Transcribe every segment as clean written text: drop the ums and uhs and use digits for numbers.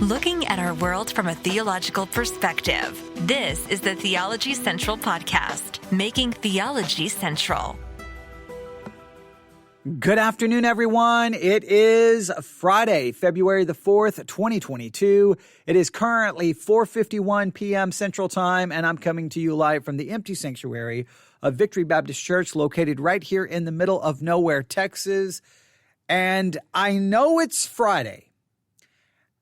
Looking at our world from a theological perspective. This is the Theology Central Podcast, making theology central. Good afternoon, everyone. It is Friday, February the 4th, 2022. It is currently 4:51 p.m. Central Time, and I'm coming to you live from the empty sanctuary of Victory Baptist Church, located right here in the middle of nowhere, Texas. And I know it's Friday.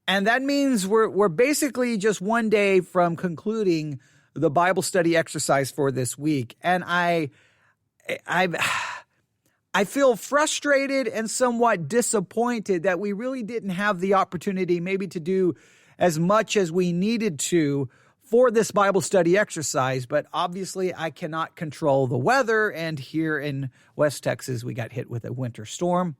And that means we're basically just one day from concluding the Bible study exercise for this week. And I feel frustrated and somewhat disappointed that we really didn't have the opportunity maybe to do as much as we needed to for this Bible study exercise. But obviously I cannot control the weather. And here in West Texas, we got hit with a winter storm.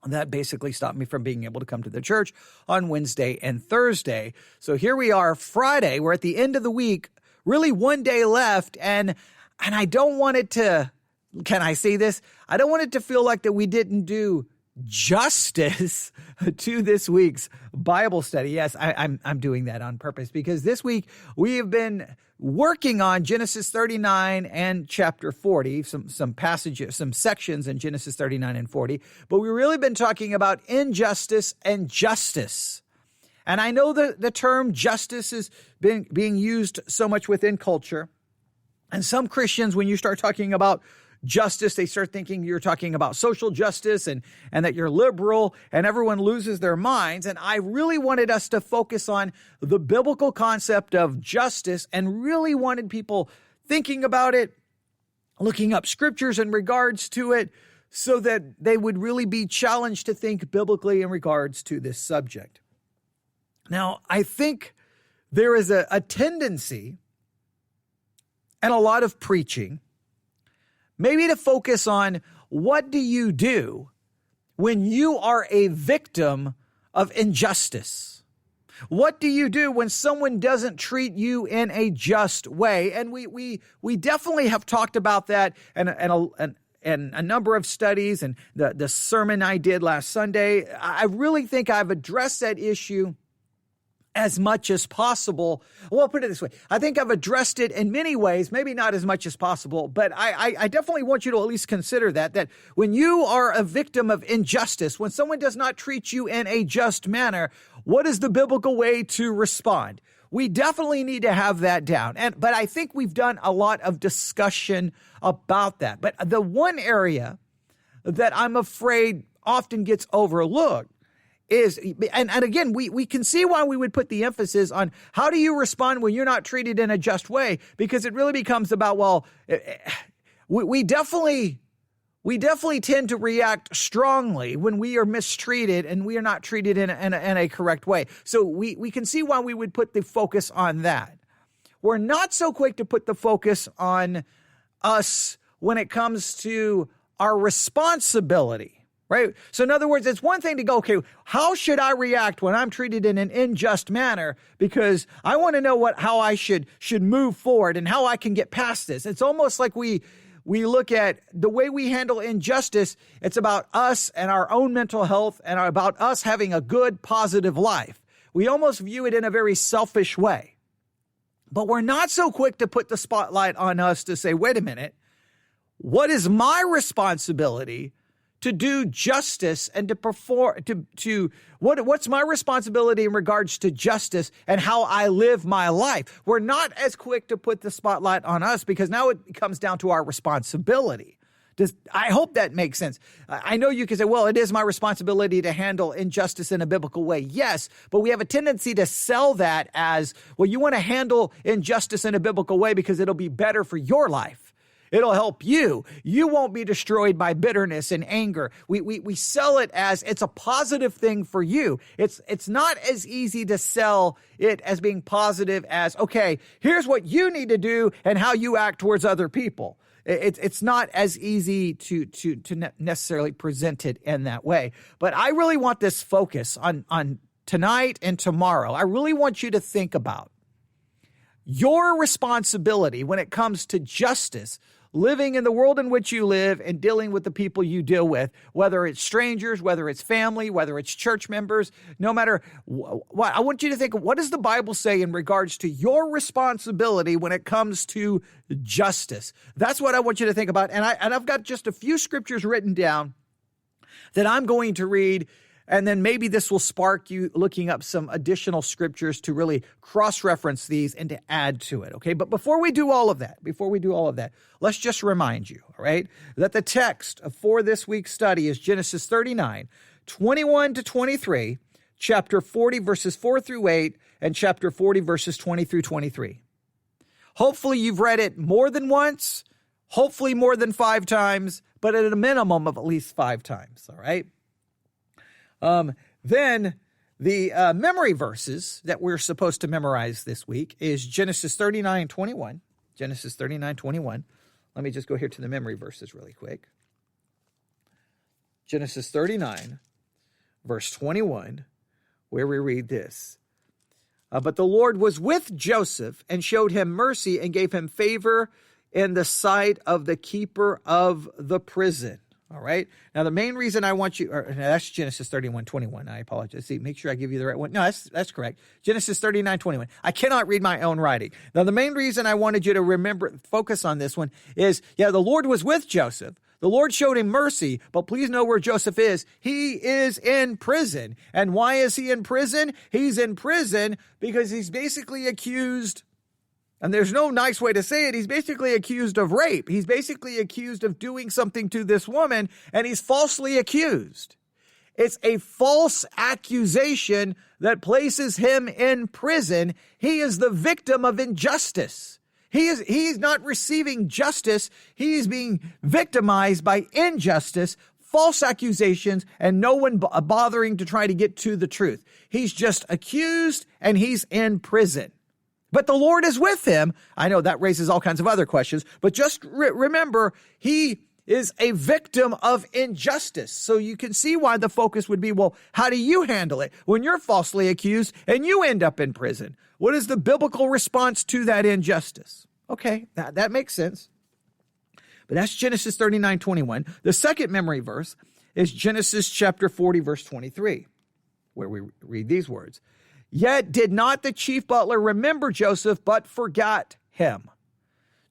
That basically stopped me from being able to come to the church on Wednesday and Thursday. So here we are, Friday. We're at the end of the week, really one day left. And I don't want it to, can I say this? I don't want it to feel like that we didn't do justice to this week's Bible study. Yes, I'm doing that on purpose because this week we have been working on Genesis 39 and chapter 40, some passages, some sections in Genesis 39 and 40, but we've really been talking about injustice and justice. And I know the term justice has been being used so much within culture. And some Christians, when you start talking about justice, they start thinking you're talking about social justice and that you're liberal, and everyone loses their minds. And I really wanted us to focus on the biblical concept of justice and really wanted people thinking about it, looking up scriptures in regards to it, so that they would really be challenged to think biblically in regards to this subject. Now, I think there is a tendency and a lot of preaching maybe to focus on what do you do when you are a victim of injustice? What do you do when someone doesn't treat you in a just way? And we definitely have talked about that and a number of studies and the sermon I did last Sunday. I really think I've addressed that issue as much as possible. Well, I'll put it this way. I think I've addressed it in many ways, maybe not as much as possible, but I definitely want you to at least consider that when you are a victim of injustice, when someone does not treat you in a just manner, what is the biblical way to respond? We definitely need to have that down. But I think we've done a lot of discussion about that. But the one area that I'm afraid often gets overlooked is, and again, we can see why we would put the emphasis on how do you respond when you're not treated in a just way, because it really becomes about, well, we definitely tend to react strongly when we are mistreated and we are not treated in a correct way. So we can see why we would put the focus on that. We're not so quick to put the focus on us when it comes to our responsibility. Right? So in other words, it's one thing to go, okay, how should I react when I'm treated in an unjust manner? Because I want to know how I should move forward and how I can get past this. It's almost like we look at the way we handle injustice. It's about us and our own mental health and about us having a good, positive life. We almost view it in a very selfish way. But we're not so quick to put the spotlight on us to say, wait a minute, what is my responsibility to do justice and to perform, what's my responsibility in regards to justice and how I live my life? We're not as quick to put the spotlight on us because now it comes down to our responsibility. I hope that makes sense. I know you can say, well, it is my responsibility to handle injustice in a biblical way. Yes, but we have a tendency to sell that as, well, you want to handle injustice in a biblical way because it'll be better for your life. It'll help you. You won't be destroyed by bitterness and anger. We sell it as it's a positive thing for you. It's not as easy to sell it as being positive as, okay, here's what you need to do and how you act towards other people. It's not as easy to necessarily present it in that way. But I really want this focus on tonight and tomorrow. I really want you to think about your responsibility when it comes to justice. living in the world in which you live and dealing with the people you deal with, whether it's strangers, whether it's family, whether it's church members, no matter what. I want you to think, what does the Bible say in regards to your responsibility when it comes to justice? That's what I want you to think about. And I've got just a few scriptures written down that I'm going to read, and then maybe this will spark you looking up some additional scriptures to really cross-reference these and to add to it, okay? But before we do all of that, let's just remind you, all right, that the text for this week's study is Genesis 39, 21 to 23, chapter 40, verses 4 through 8, and chapter 40, verses 20 through 23. Hopefully you've read it more than once, hopefully more than 5 times, but at a minimum of at least 5 times, all right? Then the memory verses that we're supposed to memorize this week is Genesis 39:21. Genesis 39:21. Let me just go here to the memory verses really quick. Genesis 39, verse 21, where we read this. But the Lord was with Joseph and showed him mercy and gave him favor in the sight of the keeper of the prison. All right. Now, the main reason I want you, that's Genesis 31:21. I apologize. See, make sure I give you the right one. No, that's correct. Genesis 39:21. I cannot read my own writing. Now, the main reason I wanted you to focus on this one is, the Lord was with Joseph. The Lord showed him mercy, but please know where Joseph is. He is in prison. And why is he in prison? He's in prison because he's basically accused. And there's no nice way to say it. He's basically accused of rape. He's basically accused of doing something to this woman, and he's falsely accused. It's a false accusation that places him in prison. He is the victim of injustice. He's not receiving justice. He's being victimized by injustice, false accusations, and no one bothering to try to get to the truth. He's just accused, and he's in prison. But the Lord is with him. I know that raises all kinds of other questions, but just remember, he is a victim of injustice. So you can see why the focus would be, well, how do you handle it when you're falsely accused and you end up in prison? What is the biblical response to that injustice? Okay, that makes sense. But that's Genesis 39:21. The second memory verse is Genesis chapter 40, verse 23, where we read these words. Yet did not the chief butler remember Joseph, but forgot him.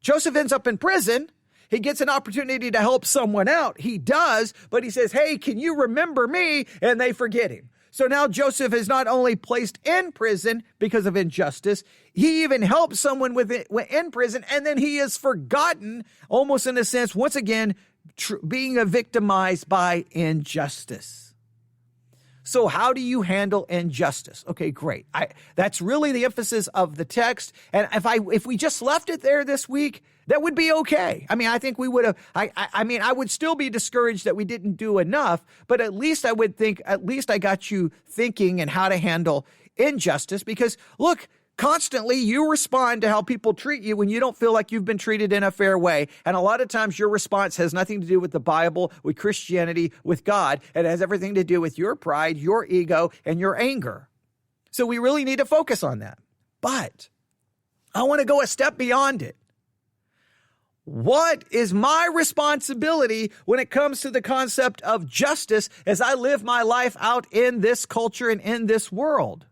Joseph ends up in prison. He gets an opportunity to help someone out. He does, but he says, hey, can you remember me? And they forget him. So now Joseph is not only placed in prison because of injustice, he even helps someone in prison, and then he is forgotten, almost in a sense, once again, being victimized by injustice. So how do you handle injustice? Okay, great. That's really the emphasis of the text. And if we just left it there this week, that would be okay. I mean, I think we would have, I would still be discouraged that we didn't do enough, but at least I would think, at least I got you thinking and how to handle injustice, because look, constantly you respond to how people treat you when you don't feel like you've been treated in a fair way. And a lot of times your response has nothing to do with the Bible, with Christianity, with God. It has everything to do with your pride, your ego, and your anger. So we really need to focus on that. But I want to go a step beyond it. What is my responsibility when it comes to the concept of justice as I live my life out in this culture and in this world?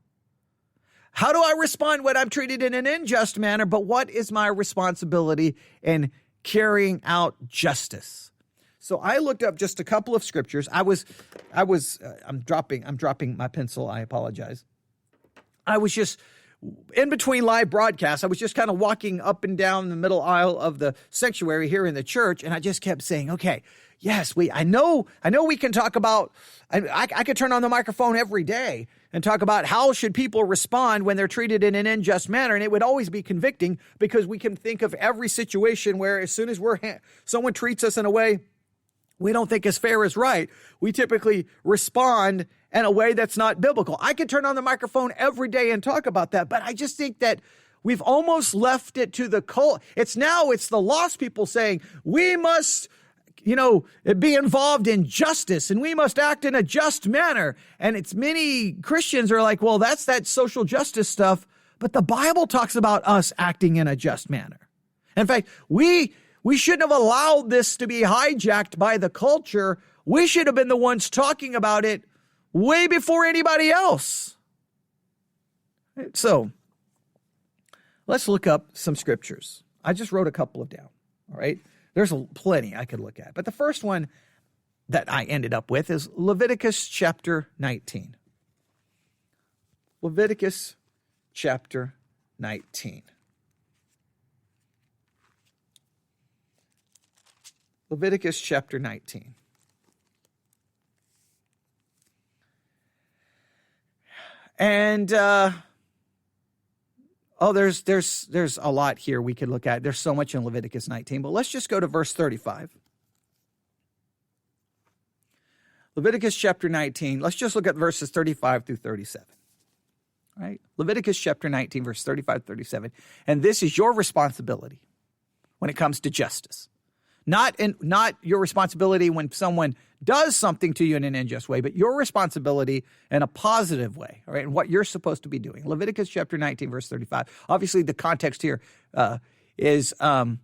How do I respond when I'm treated in an unjust manner? But what is my responsibility in carrying out justice? So I looked up just a couple of scriptures. I'm dropping my pencil. I apologize. I was just in between live broadcasts. I was just kind of walking up and down the middle aisle of the sanctuary here in the church, and I just kept saying, okay, yes, I know we can talk about, I could turn on the microphone every day and talk about how should people respond when they're treated in an unjust manner. And it would always be convicting, because we can think of every situation where as soon as someone treats us in a way we don't think is fair is right, we typically respond in a way that's not biblical. I could turn on the microphone every day and talk about that, but I just think that we've almost left it to the cult. It's the lost people saying, we must be involved in justice and we must act in a just manner. And it's many Christians are like, well, that's that social justice stuff. But the Bible talks about us acting in a just manner. In fact, we We shouldn't have allowed this to be hijacked by the culture. We should have been the ones talking about it way before anybody else. So let's look up some scriptures. I just wrote a couple of down, all right? There's plenty I could look at. But the first one that I ended up with is Leviticus chapter 19. Leviticus chapter 19. Leviticus chapter 19. And there's a lot here we could look at. There's so much in Leviticus 19, but let's just go to verse 35. Leviticus chapter 19. Let's just look at verses 35 through 37. All right? Leviticus chapter 19, verse 35 37. And this is your responsibility when it comes to justice. Not your responsibility when someone does something to you in an unjust way, but your responsibility in a positive way, all right, and what you're supposed to be doing. Leviticus chapter 19, verse 35. Obviously, the context here is, there's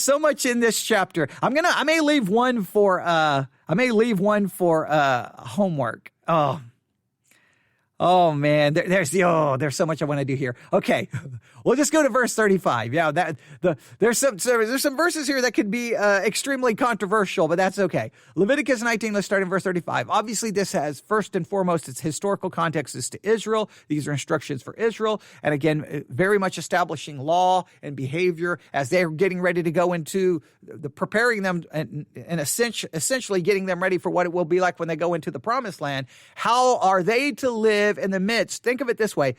so much in this chapter. I may leave one for homework. Oh man, there's so much I want to do here. Okay, we'll just go to verse 35. Yeah, there's some verses here that could be extremely controversial, but that's okay. Leviticus 19. Let's start in verse 35. Obviously, this has first and foremost its historical context is to Israel. These are instructions for Israel, and again, very much establishing law and behavior as they're getting ready to go into preparing them and essentially getting them ready for what it will be like when they go into the promised land. How are they to live in the midst? Think of it this way.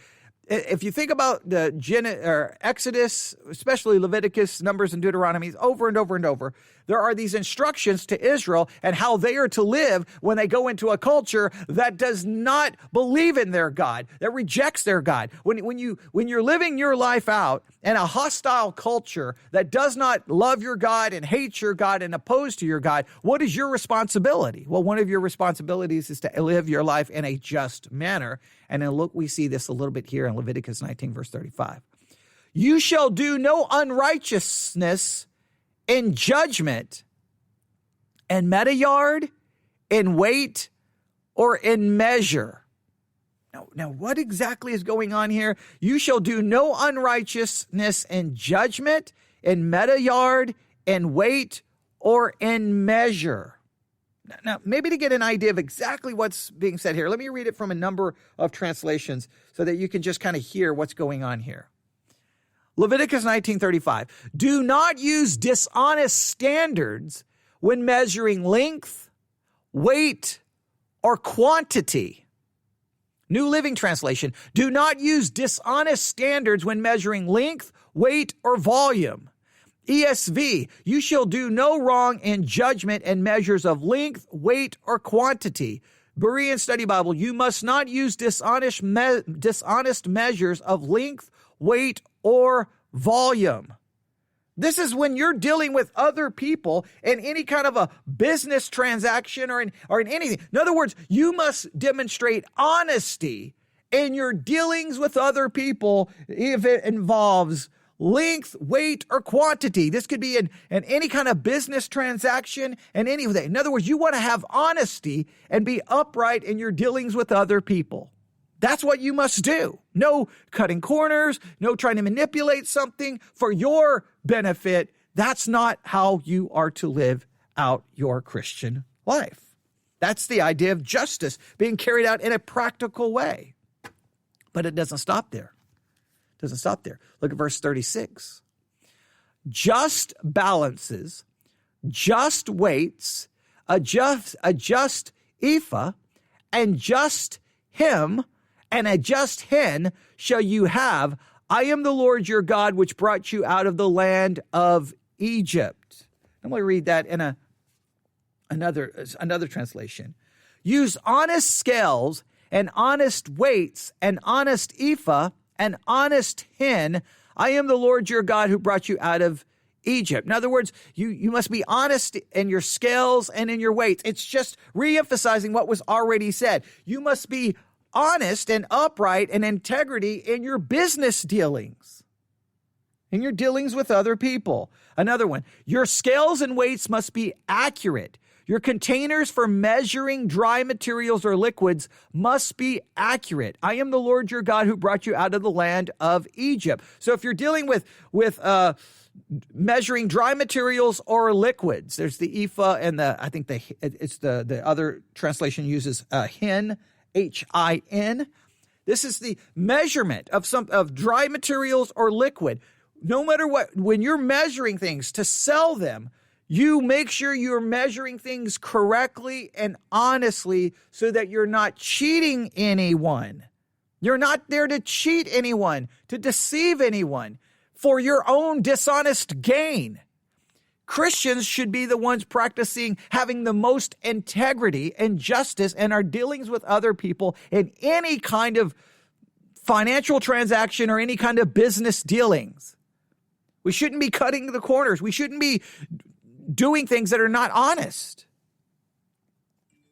If you think about the Exodus, especially Leviticus, Numbers, and Deuteronomy, over and over and over, there are these instructions to Israel and how they are to live when they go into a culture that does not believe in their God, that rejects their God. When you're living your life out in a hostile culture that does not love your God and hates your God and oppose to your God, what is your responsibility? Well, one of your responsibilities is to live your life in a just manner. And then look, we see this a little bit here in Leviticus 19, verse 35. You shall do no unrighteousness in judgment, in metayard, in weight, or in measure. Now, what exactly is going on here? You shall do no unrighteousness in judgment, in metayard, in weight, or in measure. Now, maybe to get an idea of exactly what's being said here, let me read it from a number of translations so that you can just kind of hear what's going on here. Leviticus 19:35. Do not use dishonest standards when measuring length, weight, or quantity. New Living Translation. Do not use dishonest standards when measuring length, weight, or volume. ESV, you shall do no wrong in judgment and measures of length, weight, or quantity. Berean Study Bible, you must not use dishonest measures of length, weight, or volume. This is when you're dealing with other people in any kind of a business transaction or in anything. In other words, you must demonstrate honesty in your dealings with other people if it involves length, weight, or quantity. This could be in any kind of business transaction and anything. In other words, you want to have honesty and be upright in your dealings with other people. That's what you must do. No cutting corners, no trying to manipulate something for your benefit. That's not how you are to live out your Christian life. That's the idea of justice being carried out in a practical way. But it doesn't stop there. Look at verse 36. Just balances, just weights, a just ephah, and just him, and a just hin shall you have. I am the Lord your God, which brought you out of the land of Egypt. I'm going to read that in another translation. Use honest scales and honest weights and honest ephah and honest hin. I am the Lord your God who brought you out of Egypt. In other words, you must be honest in your scales and in your weights. It's just re-emphasizing what was already said. You must be honest and upright and integrity in your business dealings, in your dealings with other people. Another one, your scales and weights must be accurate. Your containers for measuring dry materials or liquids must be accurate. I am the Lord your God who brought you out of the land of Egypt. So if you're dealing with measuring dry materials or liquids, there's the ephah and the other translation uses hin, H-I-N. This is the measurement of dry materials or liquid. No matter what, when you're measuring things to sell them, you make sure you're measuring things correctly and honestly so that you're not cheating anyone. You're not there to cheat anyone, to deceive anyone for your own dishonest gain. Christians should be the ones practicing having the most integrity and justice in our dealings with other people in any kind of financial transaction or any kind of business dealings. We shouldn't be cutting the corners. We shouldn't be doing things that are not honest.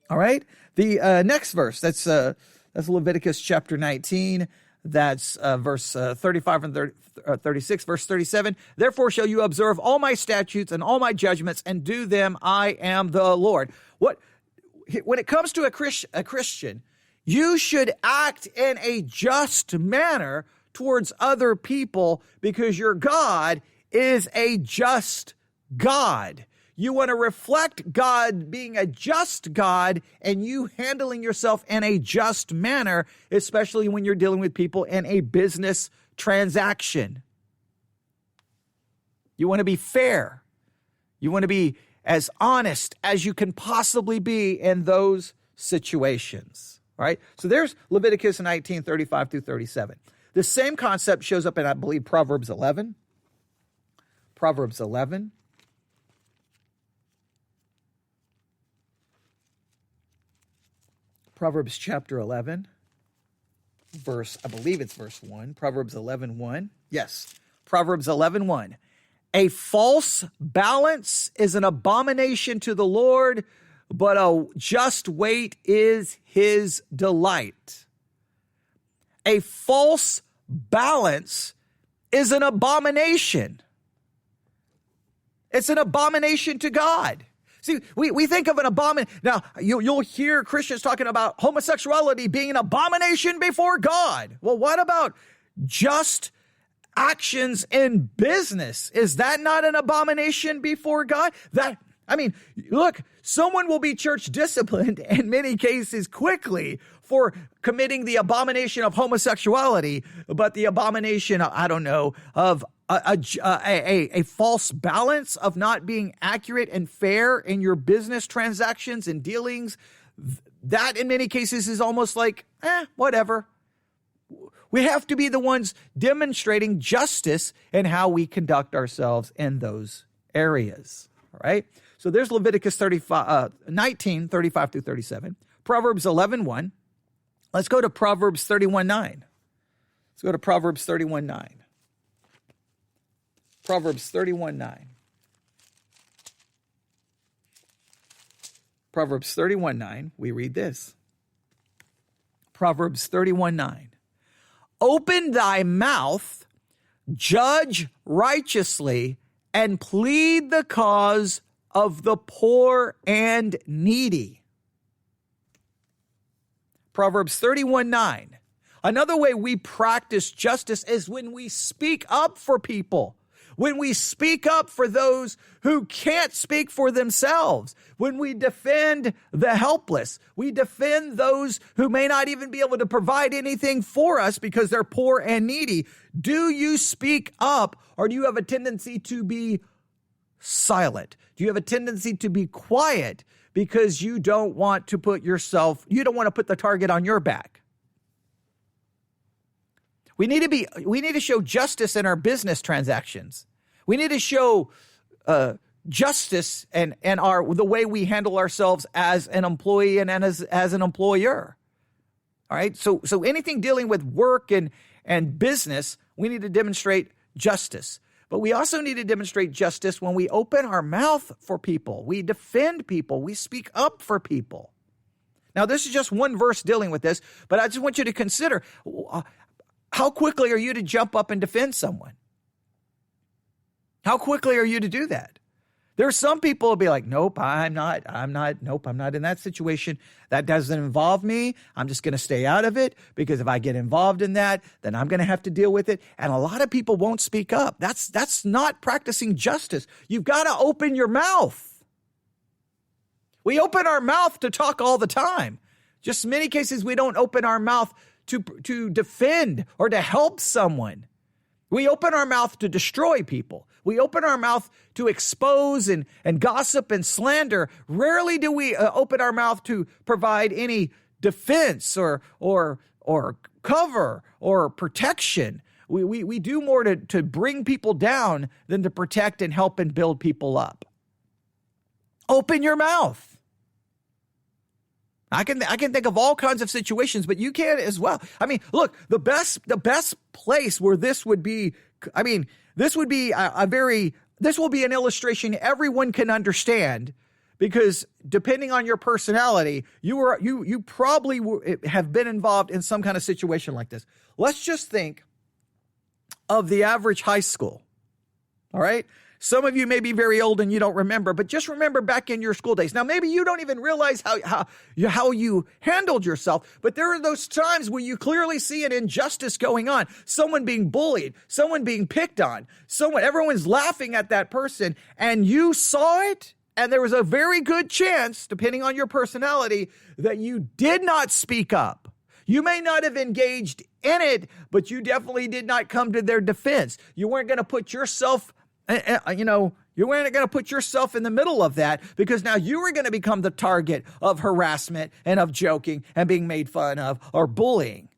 All right. The next verse, that's Leviticus chapter 19. That's verse 35 and 36, verse 37. Therefore shall you observe all my statutes and all my judgments and do them. I am the Lord. When it comes to a Christian, you should act in a just manner towards other people because your God is a just God. You want to reflect God being a just God and you handling yourself in a just manner, especially when you're dealing with people in a business transaction. You want to be fair. You want to be as honest as you can possibly be in those situations. All right? So there's Leviticus 19, 35 through 37. The same concept shows up in, I believe, Proverbs 11. Proverbs 11. Proverbs chapter 11, I believe it's verse 1. Proverbs 11:1. Yes, Proverbs 11:1. A false balance is an abomination to the Lord, but a just weight is his delight. A false balance is an abomination. It's an abomination to God. See, we think of an abomination. Now, you'll hear Christians talking about homosexuality being an abomination before God. Well, what about just actions in business? Is that not an abomination before God? Look, someone will be church disciplined in many cases quickly for committing the abomination of homosexuality, but the abomination, of a false balance of not being accurate and fair in your business transactions and dealings, that in many cases is almost like, whatever. We have to be the ones demonstrating justice in how we conduct ourselves in those areas. All right. So there's Leviticus 19, 35 through 37. Proverbs 11:1. Let's go to Proverbs 31:9. Let's go to Proverbs 31:9. Proverbs 31:9. Proverbs 31:9, we read this. Proverbs 31:9. Open thy mouth, judge righteously, and plead the cause of the poor and needy. Proverbs 31:9. Another way we practice justice is when we speak up for people. When we speak up for those who can't speak for themselves, when we defend the helpless, we defend those who may not even be able to provide anything for us because they're poor and needy. Do you speak up, or do you have a tendency to be silent? Do you have a tendency to be quiet because you don't want to put the target on your back? We need to show justice in our business transactions. We need to show justice and the way we handle ourselves as an employee and as an employer. All right. So anything dealing with work and business, we need to demonstrate justice. But we also need to demonstrate justice when we open our mouth for people. We defend people. We speak up for people. Now, this is just one verse dealing with this, but I just want you to consider, how quickly are you to jump up and defend someone? How quickly are you to do that? There are some people who'll be like, nope, I'm not in that situation. That doesn't involve me. I'm just going to stay out of it, because if I get involved in that, then I'm going to have to deal with it. And a lot of people won't speak up. That's not practicing justice. You've got to open your mouth. We open our mouth to talk all the time. Just in many cases, we don't open our mouth to defend or to help someone. We open our mouth to destroy people. We open our mouth to expose and gossip and slander. Rarely do we open our mouth to provide any defense or cover or protection. We do more to bring people down than to protect and help and build people up. Open your mouth. I can think of all kinds of situations, but you can as well. I mean, look, the best place where this would be, this will be an illustration everyone can understand, because depending on your personality, you probably have been involved in some kind of situation like this. Let's just think of the average high school. All right. Some of you may be very old and you don't remember, but just remember back in your school days. Now, maybe you don't even realize how you handled yourself, but there are those times where you clearly see an injustice going on. Someone being bullied, someone being picked on, everyone's laughing at that person, and you saw it, and there was a very good chance, depending on your personality, that you did not speak up. You may not have engaged in it, but you definitely did not come to their defense. You weren't going to put yourself you weren't going to put yourself in the middle of that, because now you were going to become the target of harassment and of joking and being made fun of or bullying.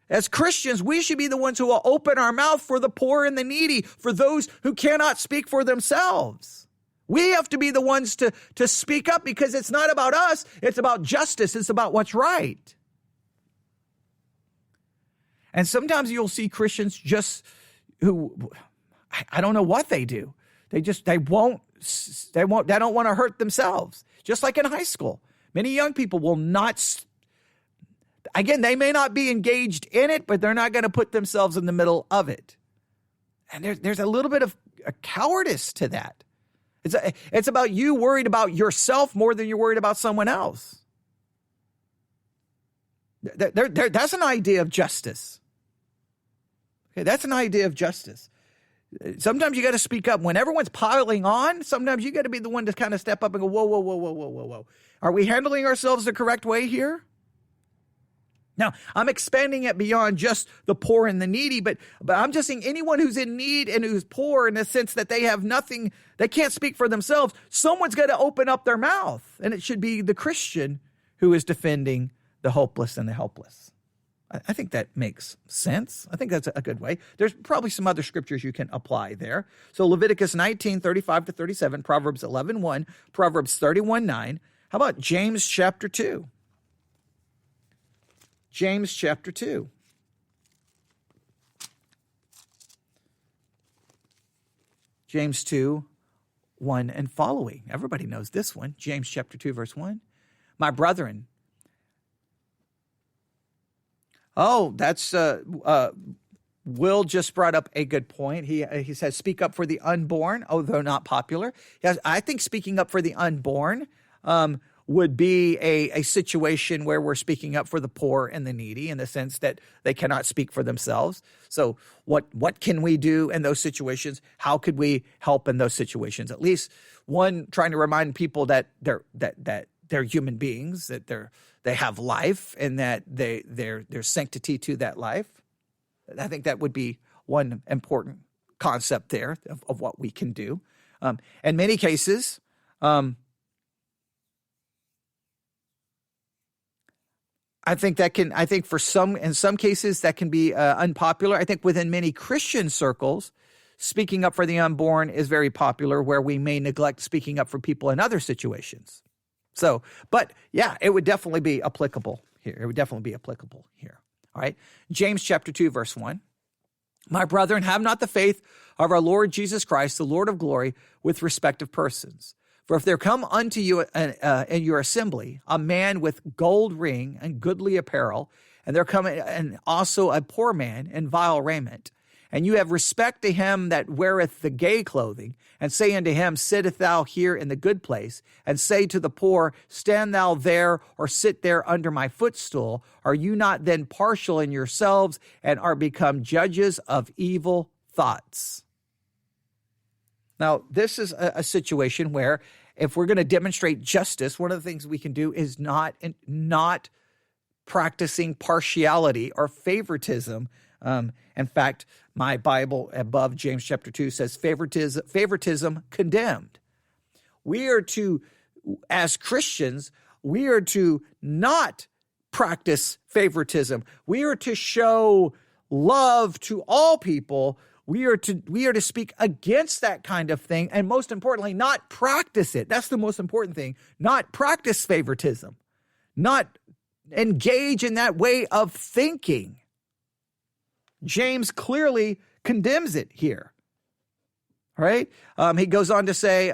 As Christians, we should be the ones who will open our mouth for the poor and the needy, for those who cannot speak for themselves. We have to be the ones to speak up, because it's not about us. It's about justice. It's about what's right. And sometimes you'll see Christians who I don't know what they do. They don't want to hurt themselves. Just like in high school, many young people will not, again, they may not be engaged in it, but they're not going to put themselves in the middle of it. And there's a little bit of a cowardice to that. It's about you worried about yourself more than you're worried about someone else. That's an idea of justice. Okay, that's an idea of justice. Sometimes you got to speak up. When everyone's piling on, sometimes you got to be the one to kind of step up and go, whoa, whoa, whoa, whoa, whoa, whoa, whoa. Are we handling ourselves the correct way here? Now, I'm expanding it beyond just the poor and the needy, but I'm just saying anyone who's in need and who's poor, in the sense that they have nothing, they can't speak for themselves, someone's got to open up their mouth, and it should be the Christian who is defending the hopeless and the helpless. I think that makes sense. I think that's a good way. There's probably some other scriptures you can apply there. So Leviticus 19:35-37, Proverbs 11:1, Proverbs 31:9. How about James chapter 2? James chapter 2. James 2:1 and following. Everybody knows this one. James chapter 2, verse 1. My brethren. Oh, that's Will just brought up a good point. He says, speak up for the unborn, although not popular. Yes, I think speaking up for the unborn would be a situation where we're speaking up for the poor and the needy, in the sense that they cannot speak for themselves. So what can we do in those situations? How could we help in those situations? At least one, trying to remind people that they're human beings, that they have life, and that there's sanctity to that life. I think that would be one important concept there of what we can do. In many cases, I think in some cases that can be unpopular. I think within many Christian circles, speaking up for the unborn is very popular, where we may neglect speaking up for people in other situations. So, but yeah, it would definitely be applicable here. All right. James chapter 2, verse 1. My brethren, have not the faith of our Lord Jesus Christ, the Lord of glory, with respect of persons. For if there come unto you in your assembly a man with gold ring and goodly apparel, and there come and also a poor man in vile raiment, and you have respect to him that weareth the gay clothing, and say unto him, sitteth thou here in the good place, and say to the poor, stand thou there, or sit there under my footstool, are you not then partial in yourselves, and are become judges of evil thoughts? Now, this is a situation where if we're going to demonstrate justice, one of the things we can do is not practicing partiality or favoritism. In fact, my Bible above James chapter 2 says favoritism condemned. We are to, as Christians, we are to not practice favoritism. We are to show love to all people. We are to speak against that kind of thing, and most importantly, not practice it. That's the most important thing. Not practice favoritism. Not engage in that way of thinking. James clearly condemns it here. All right? He goes on to say,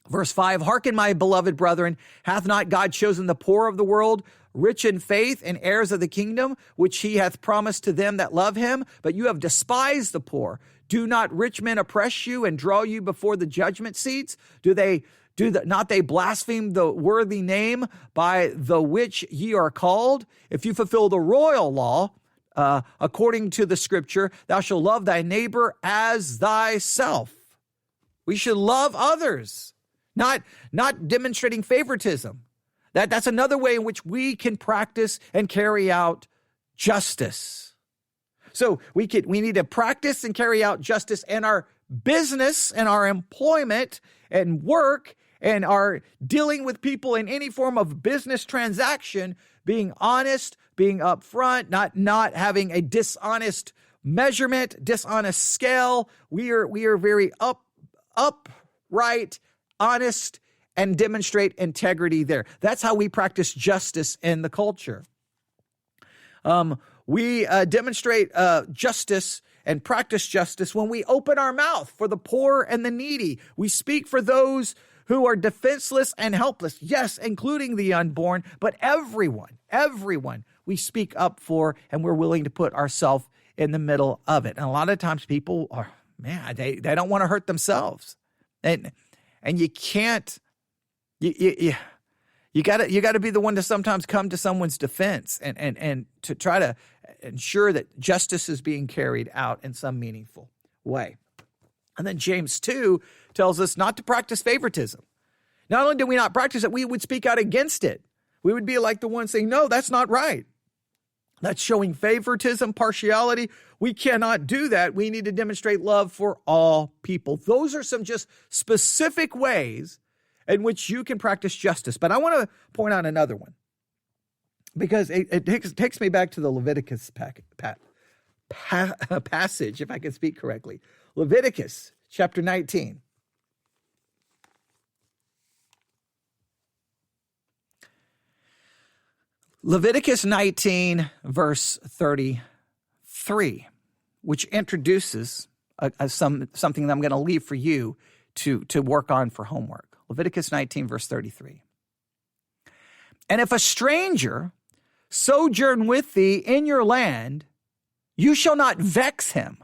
verse 5, hearken, my beloved brethren, hath not God chosen the poor of the world, rich in faith and heirs of the kingdom, which he hath promised to them that love him? But you have despised the poor. Do not rich men oppress you and draw you before the judgment seats? Do not they blaspheme the worthy name by the which ye are called? If you fulfill the royal law, according to the scripture, thou shalt love thy neighbor as thyself. We should love others, not demonstrating favoritism. That's another way in which we can practice and carry out justice. So we need to practice and carry out justice in our business and our employment and work and our dealing with people in any form of business transaction, being honest, being upfront, not having a dishonest measurement, dishonest scale. We are very upright, honest, and demonstrate integrity there. That's how we practice justice in the culture. We demonstrate justice and practice justice when we open our mouth for the poor and the needy. We speak for those who are defenseless and helpless, yes, including the unborn, but everyone we speak up for, and we're willing to put ourselves in the middle of it. And a lot of times people are, they don't want to hurt themselves. And you can't, you got to be the one to sometimes come to someone's defense and to try to ensure that justice is being carried out in some meaningful way. And then James 2 tells us not to practice favoritism. Not only do we not practice it, we would speak out against it. We would be like the one saying, no, that's not right. That's showing favoritism, partiality. We cannot do that. We need to demonstrate love for all people. Those are some just specific ways in which you can practice justice. But I want to point out another one, because it takes me back to the Leviticus passage, if I can speak correctly. Leviticus chapter 19. Leviticus 19, verse 33, which introduces something that I'm going to leave for you to work on for homework. Leviticus 19, verse 33. And if a stranger sojourn with thee in your land, you shall not vex him.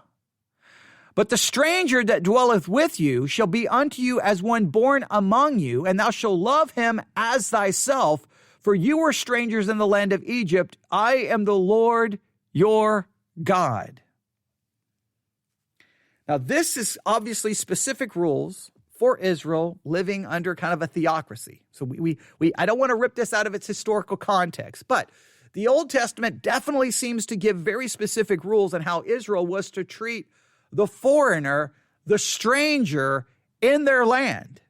But the stranger that dwelleth with you shall be unto you as one born among you, and thou shalt love him as thyself, for you were strangers in the land of Egypt. I am the Lord your God. Now, this is obviously specific rules for Israel living under kind of a theocracy. So I don't want to rip this out of its historical context, but the Old Testament definitely seems to give very specific rules on how Israel was to treat the foreigner, the stranger in their land,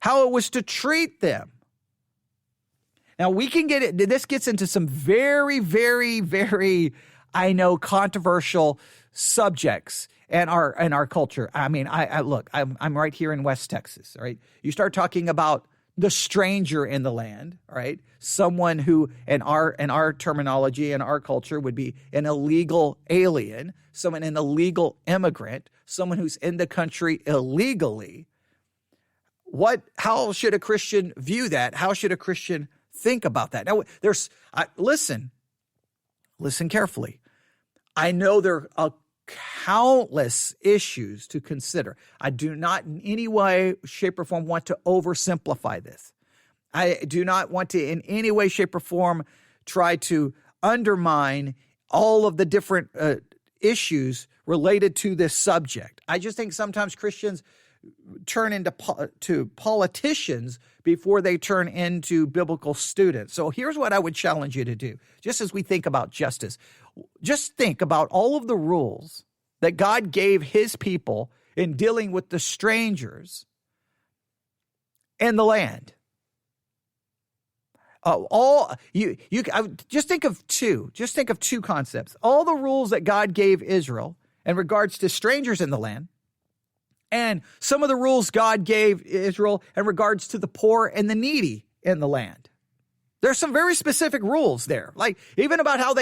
how it was to treat them. Now, we can get it. This gets into some very, very, very, I know, controversial subjects in our culture. I mean, I'm right here in West Texas. All right, you start talking about the stranger in the land. All right, someone who, in our terminology, in our culture, would be an illegal alien, an illegal immigrant, someone who's in the country illegally. how should a Christian view that? How should a Christian think about that? Now, listen carefully. I know there are countless issues to consider. I do not in any way, shape, or form want to oversimplify this. I do not want to in any way, shape, or form try to undermine all of the different issues related to this subject. I just think sometimes Christians turn into politicians before they turn into biblical students. So here's what I would challenge you to do. Just as we think about justice, just think about all of the rules that God gave his people in dealing with the strangers in the land. Just think of two. Just think of two concepts. All the rules that God gave Israel in regards to strangers in the land, and some of the rules God gave Israel in regards to the poor and the needy in the land. There's some very specific rules there, like even about how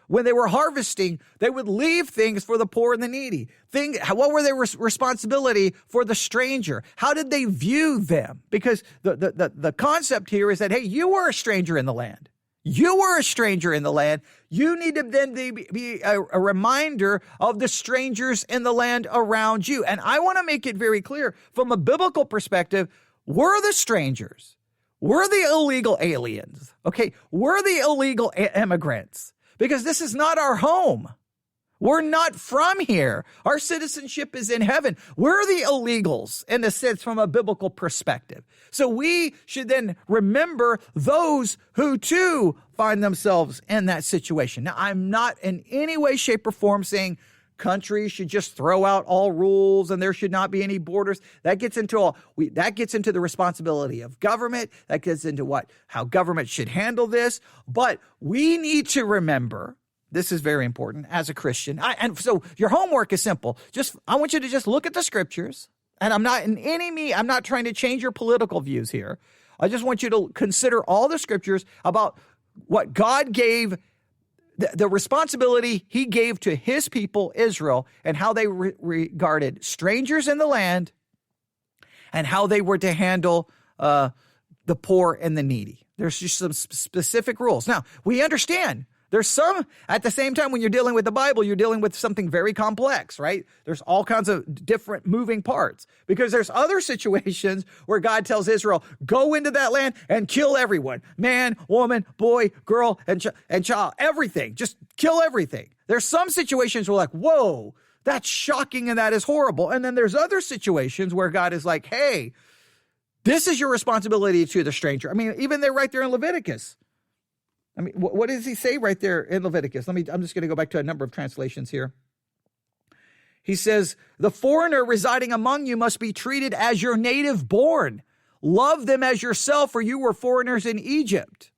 when they were harvesting, they would leave things for the poor and the needy. What were their responsibility for the stranger? How did they view them? Because the concept here is that, hey, you were a stranger in the land. You were a stranger in the land. You need to then be a reminder of the strangers in the land around you. And I want to make it very clear from a biblical perspective, we're the strangers. We're the illegal aliens, okay? We're the illegal immigrants because this is not our home. We're not from here. Our citizenship is in heaven. We're the illegals in a sense from a biblical perspective. So we should then remember those who too find themselves in that situation. Now, I'm not in any way, shape, or form saying countries should just throw out all rules and there should not be any borders. That gets into the responsibility of government. That gets into how government should handle this. But we need to remember, this is very important as a Christian. And so your homework is simple. I want you to just look at the scriptures. And I'm not trying to change your political views here. I just want you to consider all the scriptures about what God gave, the responsibility he gave to his people, Israel, and how they regarded strangers in the land and how they were to handle the poor and the needy. There's just some specific rules. Now, we understand there's some, at the same time, when you're dealing with the Bible, you're dealing with something very complex, right? There's all kinds of different moving parts because there's other situations where God tells Israel, go into that land and kill everyone. Man, woman, boy, girl, and child, everything. Just kill everything. There's some situations where like, whoa, that's shocking and that is horrible. And then there's other situations where God is like, hey, this is your responsibility to the stranger. I mean, even they're right there in Leviticus. I mean, what does he say right there in Leviticus? I'm just going to go back to a number of translations here. He says, the foreigner residing among you must be treated as your native born. Love them as yourself, for you were foreigners in Egypt.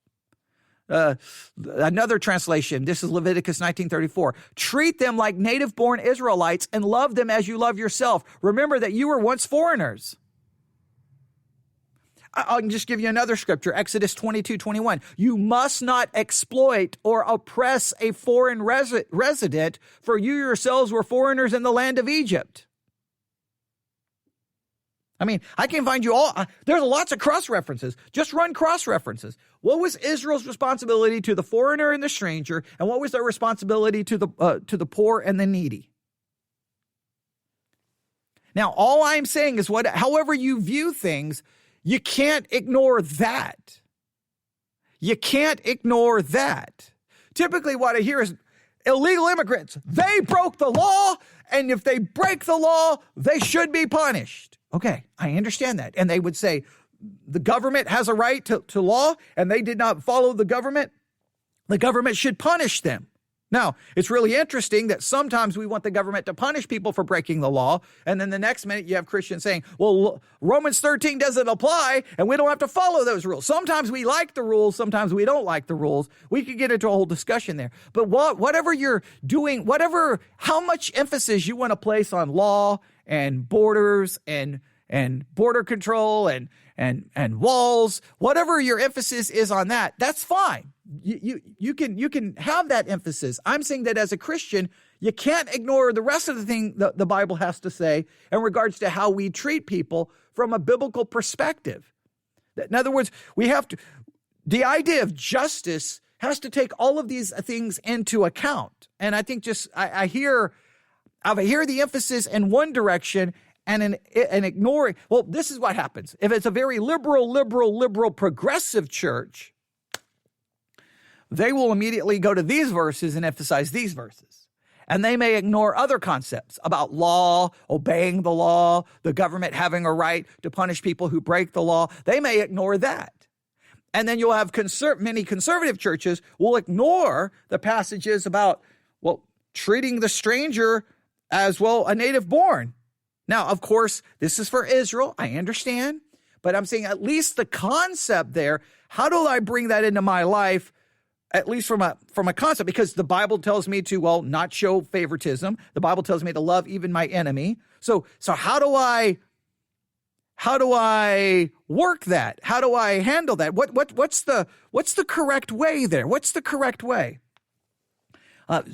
Another translation, this is Leviticus 19:34. Treat them like native born Israelites and love them as you love yourself. Remember that you were once foreigners. I'll just give you another scripture, Exodus 22:21. You must not exploit or oppress a foreign resident, for you yourselves were foreigners in the land of Egypt. I mean, I can find you all. There's lots of cross-references. Just run cross-references. What was Israel's responsibility to the foreigner and the stranger, and what was their responsibility to the poor and the needy? Now, all I'm saying is however you view things, you can't ignore that. You can't ignore that. Typically what I hear is illegal immigrants, they broke the law, and if they break the law, they should be punished. Okay, I understand that. And they would say the government has a right to law, and they did not follow the government should punish them. Now, it's really interesting that sometimes we want the government to punish people for breaking the law, and then the next minute you have Christians saying, well, Romans 13 doesn't apply, and we don't have to follow those rules. Sometimes we like the rules, sometimes we don't like the rules. We could get into a whole discussion there. But whatever you're doing, how much emphasis you want to place on law and borders and border control and walls, whatever your emphasis is on that, that's fine. You can have that emphasis. I'm saying that as a Christian, you can't ignore the rest of the thing the Bible has to say in regards to how we treat people from a biblical perspective. In other words, the idea of justice has to take all of these things into account. And I think I hear the emphasis in one direction and ignoring. Well, this is what happens. If it's a very liberal, progressive church, they will immediately go to these verses and emphasize these verses. And they may ignore other concepts about law, obeying the law, the government having a right to punish people who break the law. They may ignore that. And then you'll have many conservative churches will ignore the passages about, treating the stranger as, a native born. Now, of course, this is for Israel. I understand. But I'm saying at least the concept there, how do I bring that into my life? At least from a concept, because the Bible tells me to, not show favoritism. The Bible tells me to love even my enemy. So how do I work that? How do I handle that? What's the correct way there? What's the correct way? But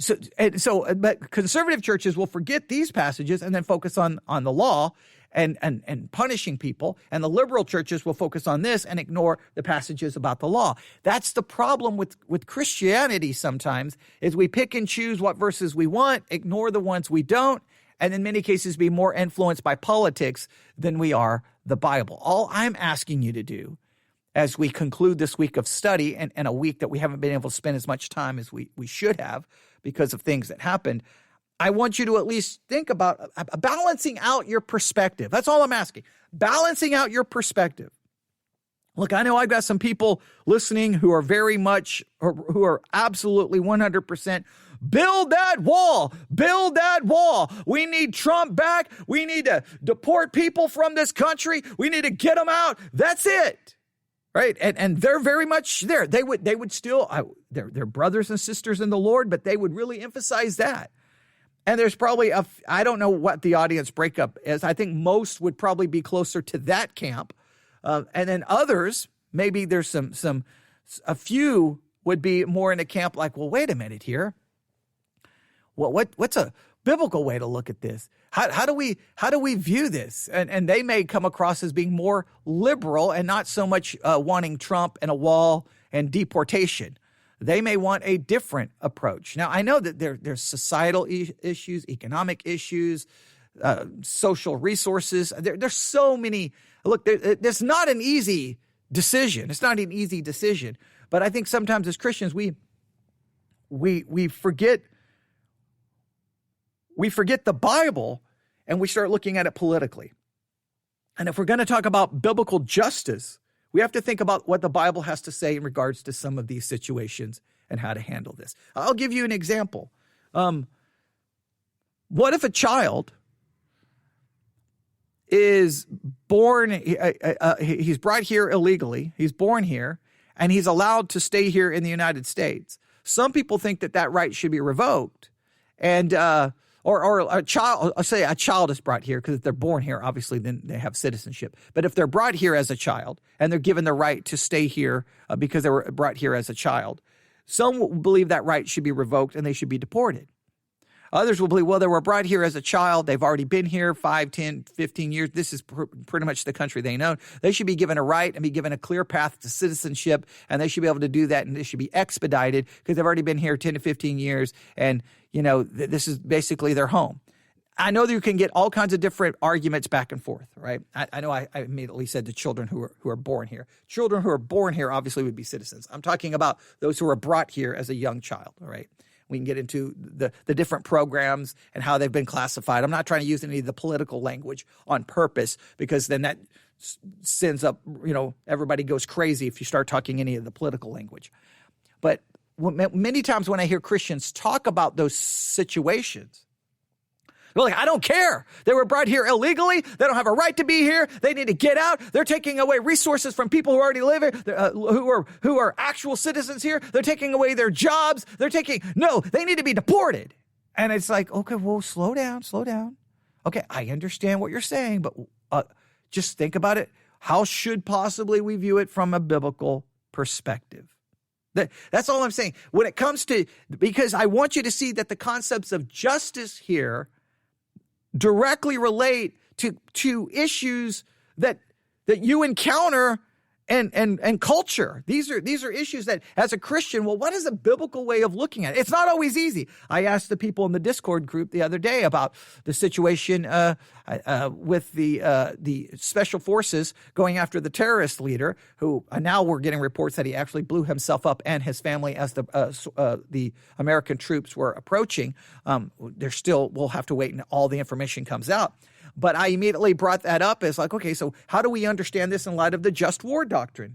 conservative churches will forget these passages and then focus on the law and punishing people, and the liberal churches will focus on this and ignore the passages about the law. That's the problem with Christianity sometimes, is we pick and choose what verses we want, ignore the ones we don't, and in many cases be more influenced by politics than we are the Bible. All I'm asking you to do as we conclude this week of study, and a week that we haven't been able to spend as much time as we should have because of things that happened, I want you to at least think about balancing out your perspective. That's all I'm asking. Balancing out your perspective. Look, I know I've got some people listening who are very much, who are absolutely 100%, build that wall, build that wall. We need Trump back. We need to deport people from this country. We need to get them out. That's it. Right. And they're very much there. They would still, they're brothers and sisters in the Lord, but they would really emphasize that. And there's probably I don't know what the audience breakup is. I think most would probably be closer to that camp. And then others, maybe there's a few would be more in a camp like, well, wait a minute here. What's a biblical way to look at this? How do we view this? And they may come across as being more liberal and not so much wanting Trump and a wall and deportation. They may want a different approach. Now, I know that there's societal issues, economic issues, social resources. There's so many. Look, there's not an easy decision. It's not an easy decision. But I think sometimes as Christians, we forget the Bible and we start looking at it politically. And if we're going to talk about biblical justice, we have to think about what the Bible has to say in regards to some of these situations and how to handle this. I'll give you an example. What if a child is born, he's brought here illegally, he's born here, and he's allowed to stay here in the United States? Some people think that right should be revoked. And or a child, say a child is brought here because if they're born here, obviously then they have citizenship. But if they're brought here as a child and they're given the right to stay here because they were brought here as a child, some will believe that right should be revoked and they should be deported. Others will believe, well, they were brought here as a child. They've already been here 5, 10, 15 years. This is pretty much the country they know. They should be given a right and be given a clear path to citizenship, and they should be able to do that, and this should be expedited because they've already been here 10 to 15 years, and, this is basically their home. I know that you can get all kinds of different arguments back and forth, right? I know I immediately said the children who are born here. Children who are born here obviously would be citizens. I'm talking about those who are brought here as a young child, all right? We can get into the different programs and how they've been classified. I'm not trying to use any of the political language on purpose because then that sends up, everybody goes crazy if you start talking any of the political language. But many times when I hear Christians talk about those situations, they're like, I don't care. They were brought here illegally. They don't have a right to be here. They need to get out. They're taking away resources from people who already live here, who are actual citizens here. They're taking away their jobs. No, they need to be deported. And it's like, okay, well, slow down. Okay, I understand what you're saying, but just think about it. How should possibly we view it from a biblical perspective? That's all I'm saying. When it comes to, because I want you to see that the concepts of justice here directly relate to issues that you encounter and culture. These are issues that, as a Christian, well, what is a biblical way of looking at it? It's not always easy. I asked the people in the Discord group the other day about the situation with the special forces going after the terrorist leader, who now we're getting reports that he actually blew himself up and his family as the American troops were approaching. We'll have to wait until all the information comes out. But I immediately brought that up as like, okay, so how do we understand this in light of the just war doctrine,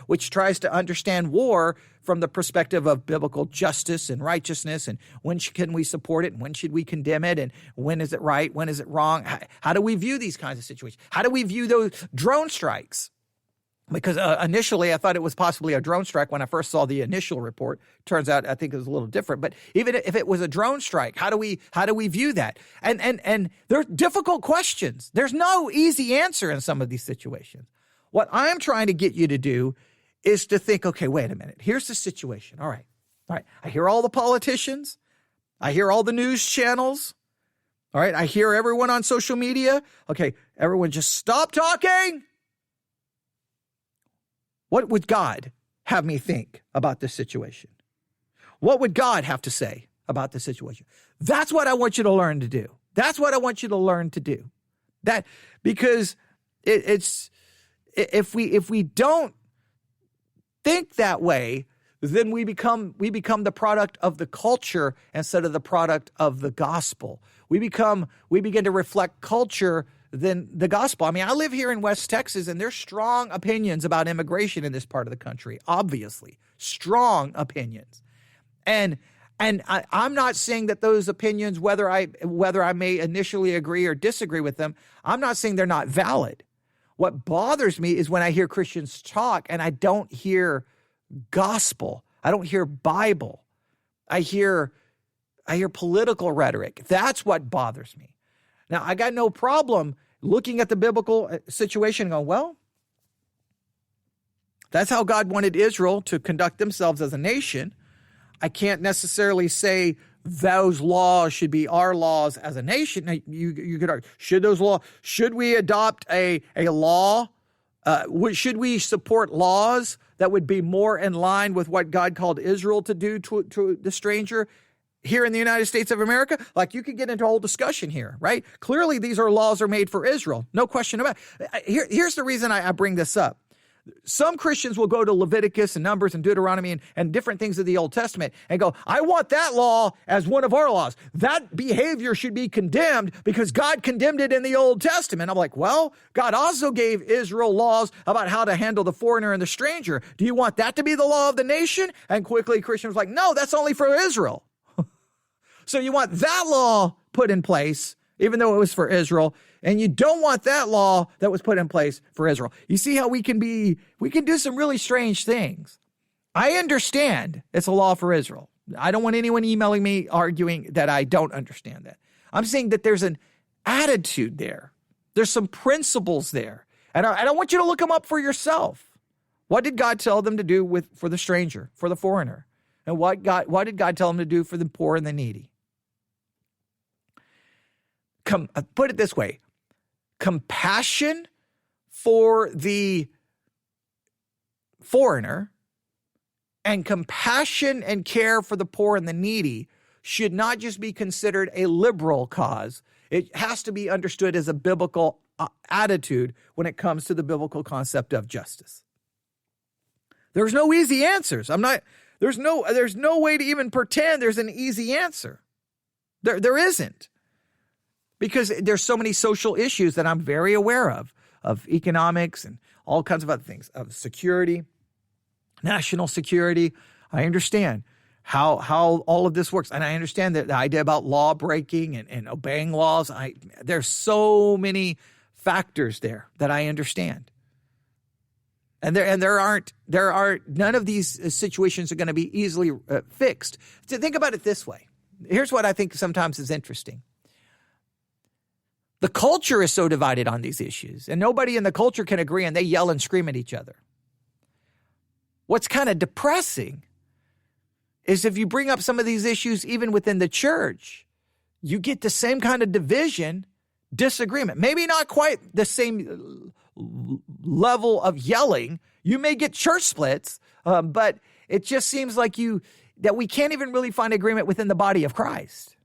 which tries to understand war from the perspective of biblical justice and righteousness, and when can we support it, and when should we condemn it, and when is it right, when is it wrong? How do we view these kinds of situations? How do we view those drone strikes? Because initially I thought it was possibly a drone strike when I first saw the initial report. Turns out I think it was a little different. But even if it was a drone strike, how do we view that? And they're difficult questions. There's no easy answer in some of these situations. What I'm trying to get you to do is to think, okay, wait a minute. Here's the situation. All right. I hear all the politicians. I hear all the news channels. All right. I hear everyone on social media. Okay, everyone just stop talking. What would God have me think about this situation? What would God have to say about this situation? That's what I want you to learn to do. That's what I want you to learn to do. That because it's if we don't think that way, then we become the product of the culture instead of the product of the gospel. We begin to reflect culture than the gospel. I mean, I live here in West Texas, and there's strong opinions about immigration in this part of the country, obviously. Strong opinions. And I'm not saying that those opinions, whether I may initially agree or disagree with them, I'm not saying they're not valid. What bothers me is when I hear Christians talk and I don't hear gospel. I don't hear Bible. I hear political rhetoric. That's what bothers me. Now, I got no problem looking at the biblical situation and going, well, that's how God wanted Israel to conduct themselves as a nation. I can't necessarily say those laws should be our laws as a nation. Now, you could argue, should we adopt a law? Should we support laws that would be more in line with what God called Israel to do to the stranger here in the United States of America? Like, you could get into a whole discussion here, right? Clearly, these laws are made for Israel. No question about it. Here's the reason I bring this up. Some Christians will go to Leviticus and Numbers and Deuteronomy and different things of the Old Testament and go, I want that law as one of our laws. That behavior should be condemned because God condemned it in the Old Testament. I'm like, well, God also gave Israel laws about how to handle the foreigner and the stranger. Do you want that to be the law of the nation? And quickly Christians were like, no, that's only for Israel. So you want that law put in place, even though it was for Israel, and you don't want that law that was put in place for Israel. You see how we can do some really strange things. I understand it's a law for Israel. I don't want anyone emailing me arguing that I don't understand that. I'm saying that there's an attitude there. There's some principles there. And I want you to look them up for yourself. What did God tell them to do for the stranger, for the foreigner? And what did God tell them to do for the poor and the needy? Put it this way, compassion for the foreigner and compassion and care for the poor and the needy should not just be considered a liberal cause. It has to be understood as a biblical attitude when it comes to the biblical concept of justice. There's no easy answers. There's no way to even pretend there's an easy answer. There isn't. Because there's so many social issues that I'm very aware of economics and all kinds of other things, of security, national security. I understand how all of this works. And I understand that the idea about law breaking and obeying laws. There's so many factors there that I understand. And there aren't none of these situations are going to be easily fixed. So think about it this way. Here's what I think sometimes is interesting. The culture is so divided on these issues, and nobody in the culture can agree, and they yell and scream at each other. What's kind of depressing is if you bring up some of these issues even within the church, you get the same kind of division, disagreement. Maybe not quite the same level of yelling. You may get church splits, but it just seems like that we can't even really find agreement within the body of Christ.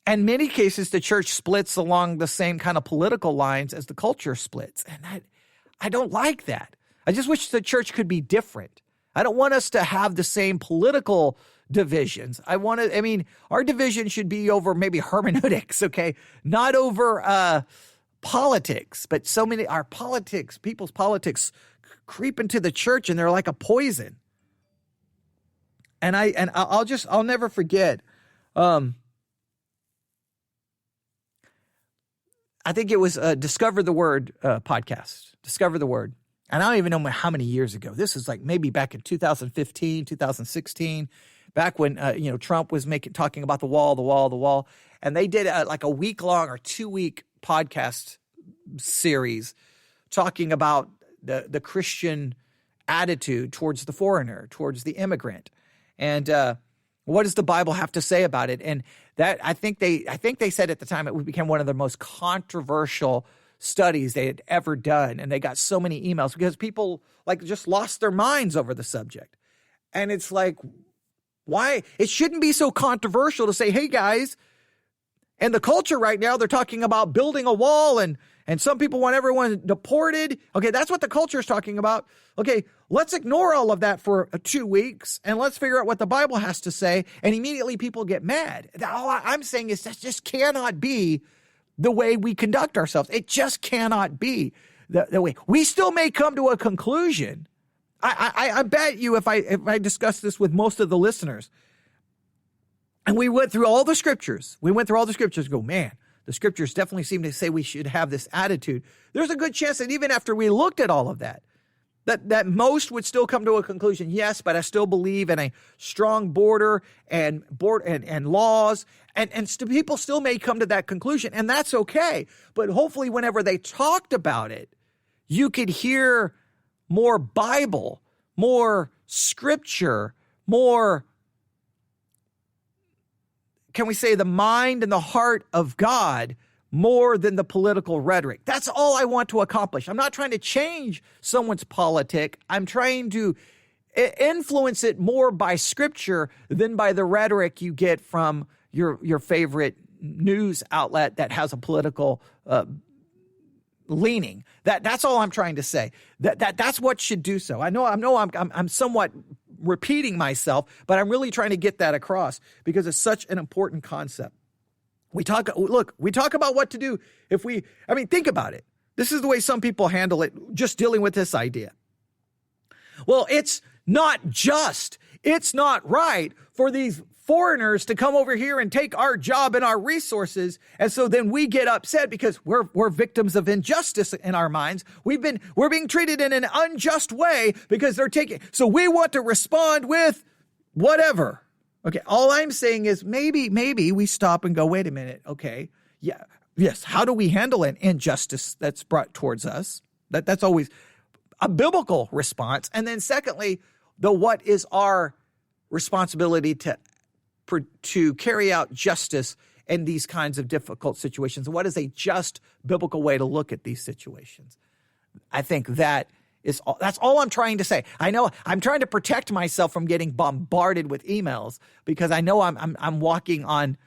And in many cases, the church splits along the same kind of political lines as the culture splits. And I don't like that. I just wish the church could be different. I don't want us to have the same political divisions. Our division should be over maybe hermeneutics, okay? Not over politics, but so many, people's politics creep into the church and they're like a poison. And I'll never forget, I think it was Discover the Word podcast, Discover the Word. And I don't even know how many years ago. This is like maybe back in 2015, 2016, back when, Trump was talking about the wall. And they did like a week-long or 2-week podcast series talking about the Christian attitude towards the foreigner, towards the immigrant. And what does the Bible have to say about it? And that I think they said at the time it became one of the most controversial studies they had ever done. And they got so many emails because people just lost their minds over the subject. And it's like, why? It shouldn't be so controversial to say, hey guys, and the culture right now, they're talking about building a wall and some people want everyone deported. Okay, that's what the culture is talking about. Okay, let's ignore all of that for 2 weeks and let's figure out what the Bible has to say. And immediately people get mad. All I'm saying is that just cannot be the way we conduct ourselves. It just cannot be the way. We still may come to a conclusion. I bet you if I discuss this with most of the listeners, and we went through all the scriptures, go, man, the scriptures definitely seem to say we should have this attitude. There's a good chance that even after we looked at all of that most would still come to a conclusion. Yes, but I still believe in a strong border and laws, and people still may come to that conclusion, and that's okay. But hopefully, whenever they talked about it, you could hear more Bible, more scripture, more, can we say, the mind and the heart of God more than the political rhetoric. That's all I want to accomplish. I'm not trying to change someone's politic. I'm trying to influence it more by scripture than by the rhetoric you get from your favorite news outlet that has a political leaning. That's all I'm trying to say. That's what should do so. I know I'm somewhat repeating myself, but I'm really trying to get that across because it's such an important concept. We talk about what to do think about it. This is the way some people handle it, just dealing with this idea. Well, it's not right for these foreigners to come over here and take our job and our resources. And so then we get upset because we're victims of injustice in our minds. We're being treated in an unjust way because they're taking, so we want to respond with whatever. Okay, all I'm saying is maybe we stop and go, wait a minute, okay, yes, how do we handle an injustice that's brought towards us? That's always a biblical response. And then secondly, what is our responsibility to carry out justice in these kinds of difficult situations? What is a just biblical way to look at these situations? I think that's all I'm trying to say. I know I'm trying to protect myself from getting bombarded with emails because I know I'm walking on,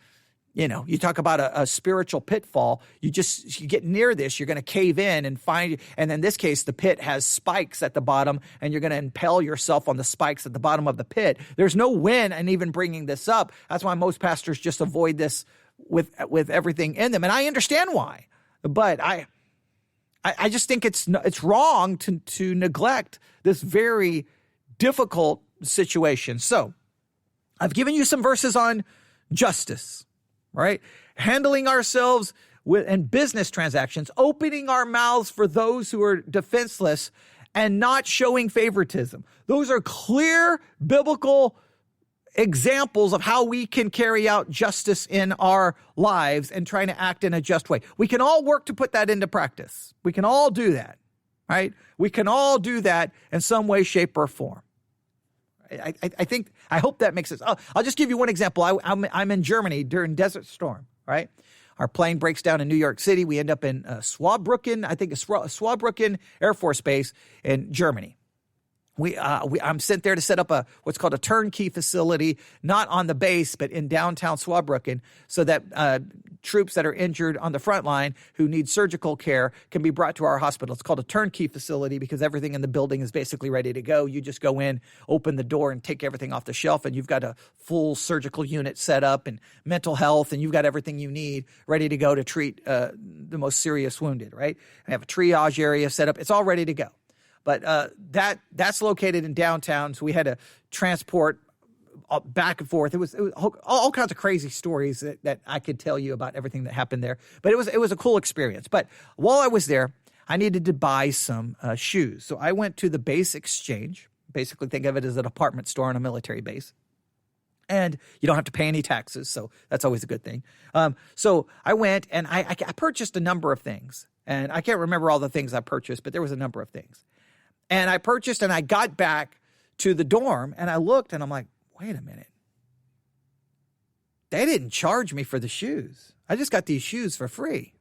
you talk about a spiritual pitfall. You get near this, you're going to cave in and in this case, the pit has spikes at the bottom and you're going to impale yourself on the spikes at the bottom of the pit. There's no win in even bringing this up. That's why most pastors just avoid this with everything in them. And I understand why, but I just think it's wrong to neglect this very difficult situation. So I've given you some verses on justice, right? Handling ourselves in business transactions, opening our mouths for those who are defenseless, and not showing favoritism. Those are clear biblical examples of how we can carry out justice in our lives and trying to act in a just way. We can all work to put that into practice. We can all do that. right? We can all do that in some way, shape, or form. I hope that makes sense. I'll just give you one example. I'm in Germany during Desert Storm, right? Our plane breaks down in New York City. We end up in Saarbrücken, I think it's Saarbrücken Air Force Base in Germany. I'm sent there to set up what's called a turnkey facility, not on the base, but in downtown Saarbrücken, so that troops that are injured on the front line who need surgical care can be brought to our hospital. It's called a turnkey facility because everything in the building is basically ready to go. You just go in, open the door, and take everything off the shelf, and you've got a full surgical unit set up and mental health, and you've got everything you need ready to go to treat the most serious wounded, right? I have a triage area set up. It's all ready to go. But that's located in downtown, so we had to transport back and forth. It was all kinds of crazy stories that I could tell you about everything that happened there. But it was a cool experience. But while I was there, I needed to buy some shoes. So I went to the base exchange. Basically, think of it as a department store on a military base. And you don't have to pay any taxes, so that's always a good thing. So I went and I purchased a number of things. And I can't remember all the things I purchased, but there was a number of things. And I purchased and I got back to the dorm and I looked and I'm like, wait a minute. They didn't charge me for the shoes. I just got these shoes for free,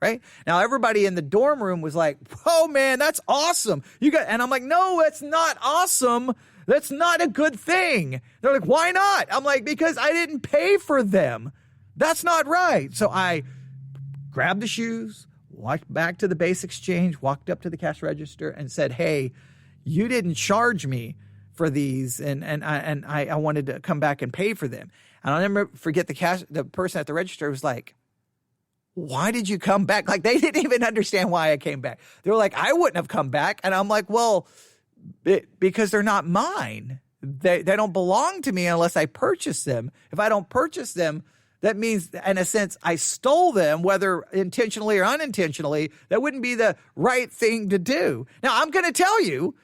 right? Now, everybody in the dorm room was like, whoa, man, that's awesome. And I'm like, no, that's not awesome. That's not a good thing. They're like, why not? I'm like, because I didn't pay for them. That's not right. So I grabbed the shoes, walked back to the base exchange, walked up to the cash register and said, hey, you didn't charge me for these. And I wanted to come back and pay for them. And I'll never forget the person at the register was like, why did you come back? Like, they didn't even understand why I came back. They were like, I wouldn't have come back. And I'm like, well, because they're not mine. They don't belong to me unless I purchase them. If I don't purchase them, that means, in a sense, I stole them, whether intentionally or unintentionally. That wouldn't be the right thing to do. Now, I'm going to tell you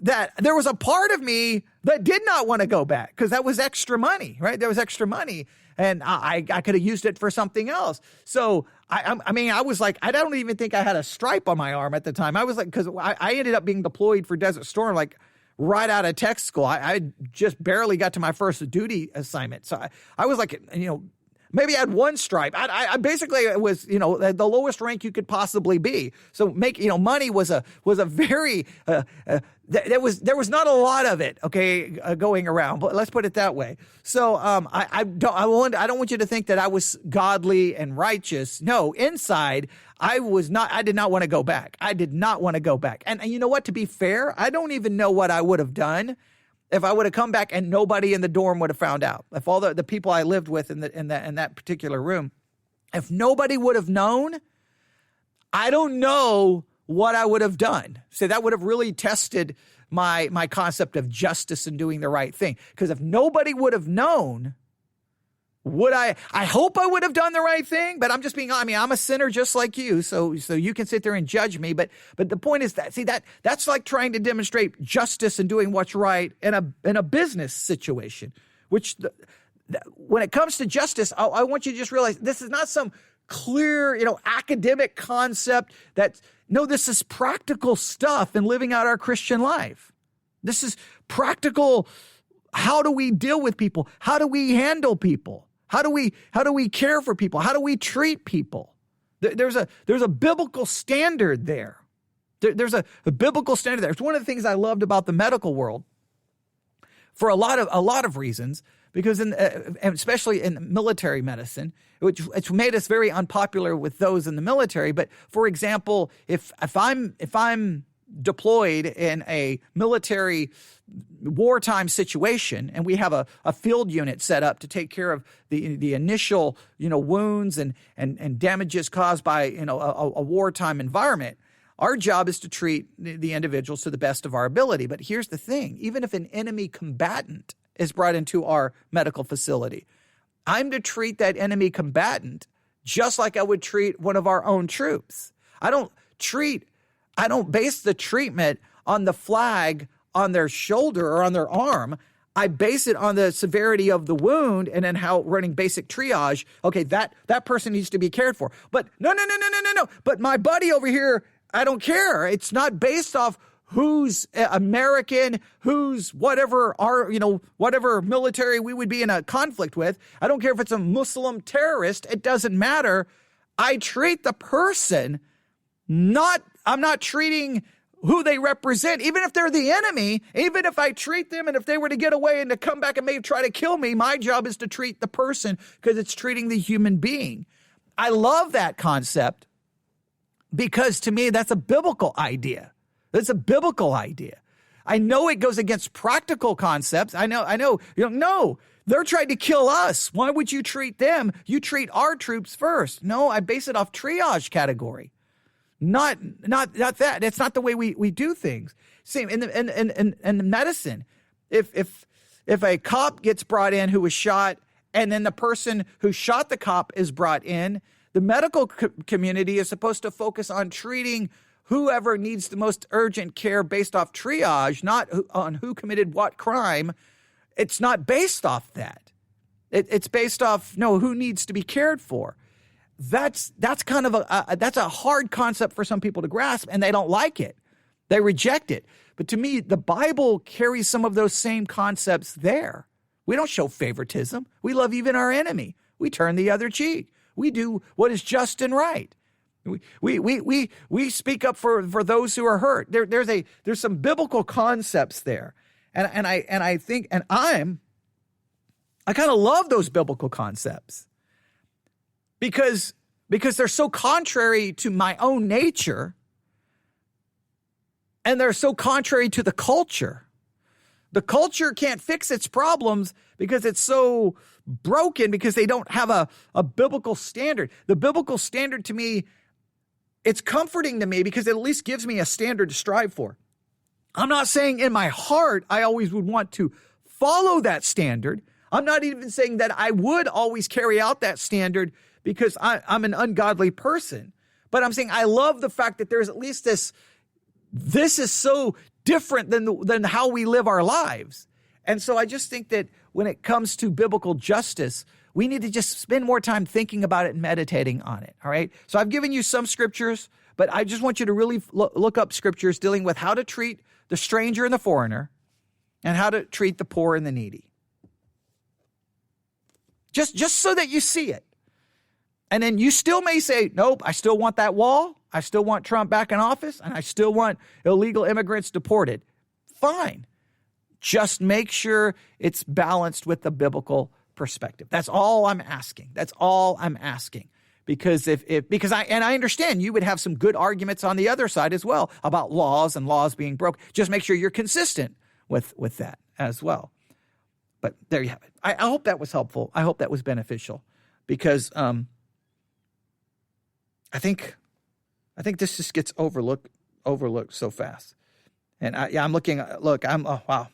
that there was a part of me that did not want to go back because that was extra money, right? There was extra money, and I could have used it for something else. So, I was like, I don't even think I had a stripe on my arm at the time. I was like, because I ended up being deployed for Desert Storm, like, right out of tech school. I just barely got to my first duty assignment. So I was like, maybe I had one stripe. I basically was, the lowest rank you could possibly be. So money was a very, there was not a lot of it, going around, but let's put it that way. So, I don't want you to think that I was godly and righteous. No, inside I did not want to go back. I did not want to go back. And you know what, to be fair, I don't even know what I would have done if I would have come back and nobody in the dorm would have found out. If all the people I lived with in that particular room, if nobody would have known, I don't know what I would have done. So that would have really tested my concept of justice and doing the right thing. Because if nobody would have known, I hope I would have done the right thing, but I'm a sinner just like you. So you can sit there and judge me. But the point is that's like trying to demonstrate justice and doing what's right in a business situation, which when it comes to justice, I want you to just realize this is not some clear, academic concept this is practical stuff in living out our Christian life. This is practical. How do we deal with people? How do we handle people? How do we care for people? How do we treat people? There's a biblical standard there. There's a biblical standard there. It's one of the things I loved about the medical world for a lot of reasons, because especially in military medicine, it's made us very unpopular with those in the military. But for example, if I'm deployed in a military wartime situation and we have a field unit set up to take care of the initial wounds and damages caused by a wartime environment, our job is to treat the individuals to the best of our ability. But here's the thing: even if an enemy combatant is brought into our medical facility, I'm to treat that enemy combatant just like I would treat one of our own troops. I don't base the treatment on the flag on their shoulder or on their arm. I base it on the severity of the wound and then how running basic triage. Okay, that person needs to be cared for. But no. But my buddy over here, I don't care. It's not based off who's American, who's whatever whatever military we would be in a conflict with. I don't care if it's a Muslim terrorist. It doesn't matter. I treat the person, I'm not treating who they represent. Even if they're the enemy, even if I treat them and if they were to get away and to come back and maybe try to kill me, my job is to treat the person because it's treating the human being. I love that concept because to me, that's a biblical idea. That's a biblical idea. I know it goes against practical concepts. I know, no, they're trying to kill us. Why would you treat them? You treat our troops first. No, I base it off triage category. Not that. That's not the way we do things. Same in medicine. If a cop gets brought in who was shot, and then the person who shot the cop is brought in, the medical community is supposed to focus on treating whoever needs the most urgent care based off triage, not on who committed what crime. It's not based off that. It's based off who needs to be cared for. That's kind of that's a hard concept for some people to grasp, and they don't like it. They reject it. But to me, the Bible carries some of those same concepts there. We don't show favoritism. We love even our enemy. We turn the other cheek. We do what is just and right. We speak up for those who are hurt. There's some biblical concepts there, and I think I kind of love those biblical concepts. Because they're so contrary to my own nature, and they're so contrary to the culture. The culture can't fix its problems because it's so broken because they don't have a biblical standard. The biblical standard to me, it's comforting to me because it at least gives me a standard to strive for. I'm not saying in my heart I always would want to follow that standard. I'm not even saying that I would always carry out that standard because I'm an ungodly person. But I'm saying I love the fact that there's at least this is so different than how we live our lives. And so I just think that when it comes to biblical justice, we need to just spend more time thinking about it and meditating on it, all right? So I've given you some scriptures, but I just want you to really look up scriptures dealing with how to treat the stranger and the foreigner and how to treat the poor and the needy. Just so that you see it. And then you still may say, nope, I still want that wall. I still want Trump back in office, and I still want illegal immigrants deported. Fine. Just make sure it's balanced with the biblical perspective. That's all I'm asking. That's all I'm asking. Because I understand you would have some good arguments on the other side as well about laws and laws being broke. Just make sure you're consistent with that as well. But there you have it. I hope that was helpful. I hope that was beneficial because I think this just gets overlooked so fast. And I'm looking. Wow.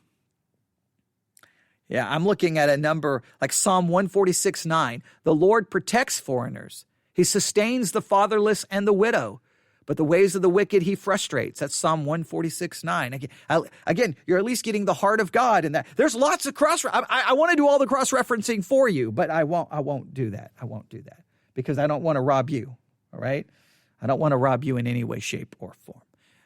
Yeah, I'm looking at a number like Psalm 146:9. The Lord protects foreigners. He sustains the fatherless and the widow, but the ways of the wicked he frustrates. That's Psalm 146:9. Again, you're at least getting the heart of God in that. There's lots of I want to do all the cross-referencing for you, but I won't do that. I won't do that because I don't want to rob you. All right? I don't want to rob you in any way, shape, or form.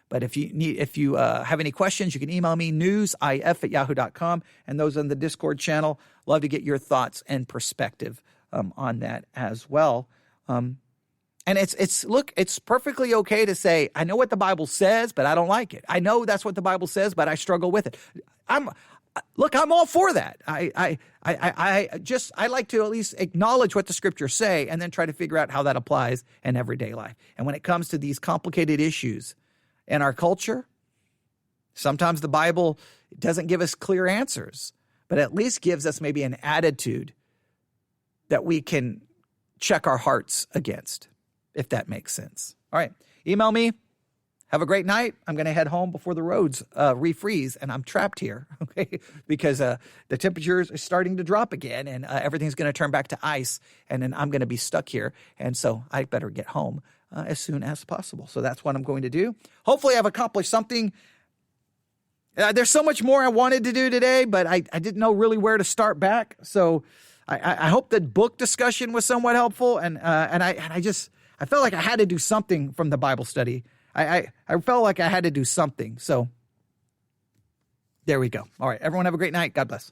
But if you have any questions, you can email me, newsif@yahoo.com, and those on the Discord channel. Love to get your thoughts and perspective on that as well. And it's perfectly okay to say, I know what the Bible says, but I don't like it. I know that's what the Bible says, but I struggle with it. I'm all for that. I like to at least acknowledge what the scriptures say and then try to figure out how that applies in everyday life. And when it comes to these complicated issues in our culture, sometimes the Bible doesn't give us clear answers, but at least gives us maybe an attitude that we can check our hearts against, if that makes sense. All right. Email me. Have a great night. I'm going to head home before the roads refreeze, and I'm trapped here, okay, because the temperatures are starting to drop again, and everything's going to turn back to ice, and then I'm going to be stuck here, and so I better get home as soon as possible. So that's what I'm going to do. Hopefully I've accomplished something. There's so much more I wanted to do today, but I didn't know really where to start back. So I hope the book discussion was somewhat helpful, and I felt like I had to do something from the Bible study. I felt like I had to do something. So there we go. All right, everyone have a great night. God bless.